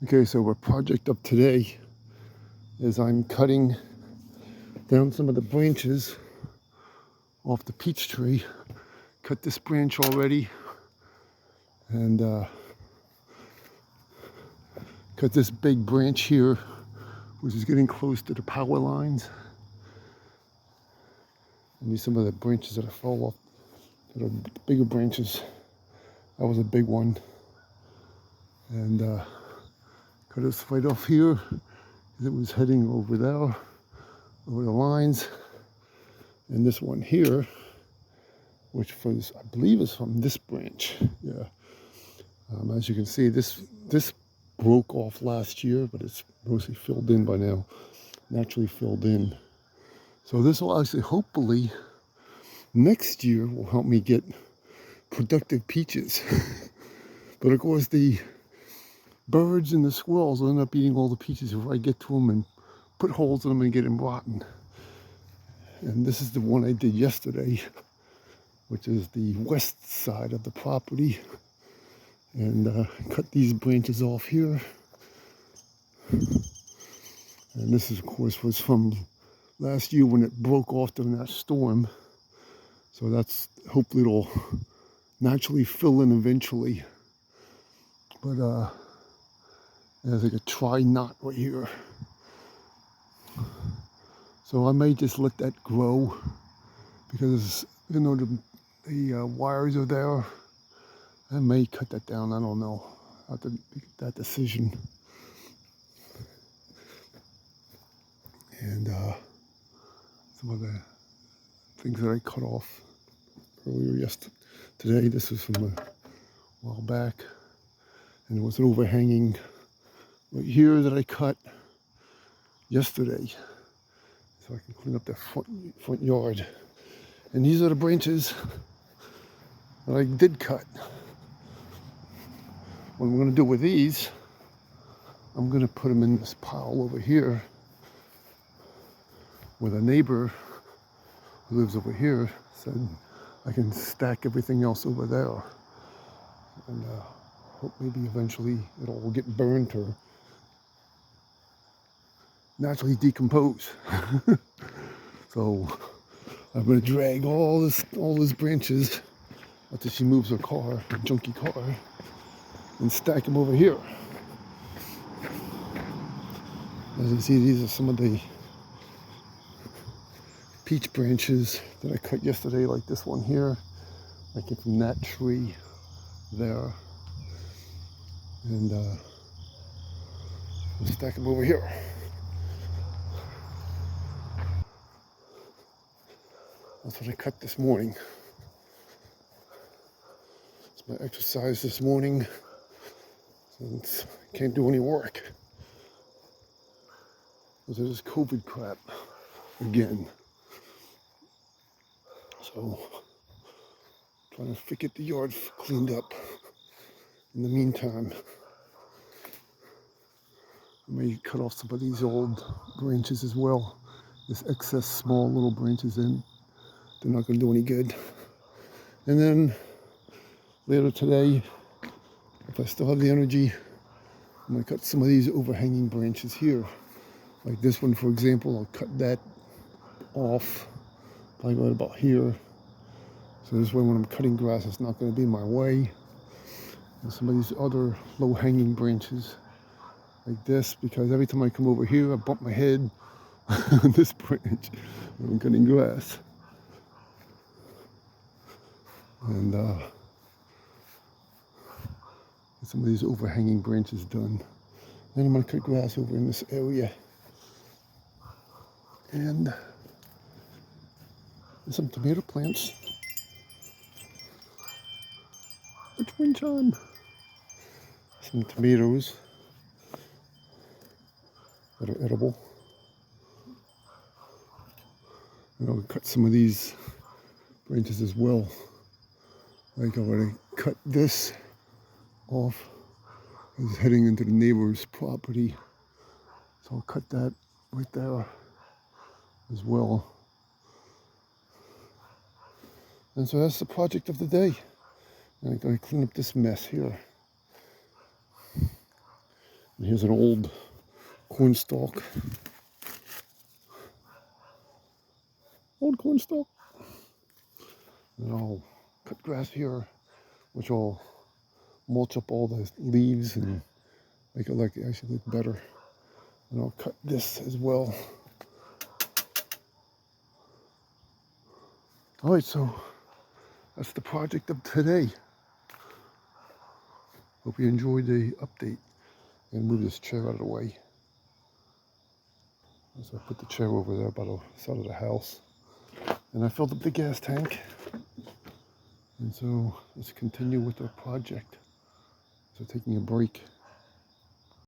Okay, so our project of today is I'm cutting down some of the branches off the peach tree. Cut this branch already and cut this big branch here, which is getting close to the power lines. And these some of the branches that fall off, that are bigger branches. That was a big one. And cut this right off here. It was heading over there, over the lines. And this one here, which was, I believe, is from this branch. Yeah. As you can see, this broke off last year, but it's mostly filled in by now, naturally filled in. So this will actually, hopefully, next year will help me get productive peaches. But of course, the birds and the squirrels will end up eating all the peaches if I get to them and put holes in them and get them rotten. And this is the one I did yesterday, which is the west side of the property. And cut these branches off here. And this is, of course, was from last year when it broke off during that storm. So that's, hopefully it'll naturally fill in eventually. But there's like a tri-knot right here. So I may just let that grow because even though the wires are there, I may cut that down. I don't know. I have to make that decision. And some of the things that I cut off earlier today. This was from a while back. And there was an overhanging right here that I cut yesterday. So I can clean up the front yard. And these are the branches that I did cut. What I'm going to do with these, I'm going to put them in this pile over here with a neighbor who lives over here said I can stack everything else over there. And hope maybe eventually it'll get burned or naturally decompose. So I'm going to drag all those branches until she moves her car, her junky car, and stack them over here. As you see, these are some of the peach branches that I cut yesterday, like this one here. I came from that tree there. And we'll stack them over here. That's what I cut this morning. It's my exercise this morning since I can't do any work because of this COVID crap again. So, trying to get the yard cleaned up. In the meantime, I may cut off some of these old branches as well. This excess small little branches in. They're not going to do any good. And then later today, if I still have the energy, I'm going to cut some of these overhanging branches here. Like this one, for example, I'll cut that off, probably right about here. So this way when I'm cutting grass, it's not going to be in my way. And some of these other low-hanging branches, like this, because every time I come over here, I bump my head on this branch when I'm cutting grass. And get some of these overhanging branches done. Then I'm going to cut grass over in this area. And some tomato plants. Which one, John? Some tomatoes that are edible. And I'll cut some of these branches as well. Like I want to cut this off. It's heading into the neighbor's property. So I'll cut that right there as well. And so that's the project of the day. And I'm going to clean up this mess here. And here's an old corn stalk. Old corn stalk. And I'll cut grass here, which will mulch up all the leaves and make it like actually look better. And I'll cut this as well. All right, so that's the project of today. Hope you enjoyed the update. I'm gonna move this chair out of the way. So I put the chair over there by the side of the house. And I filled up the gas tank. And so let's continue with our project. So taking a break.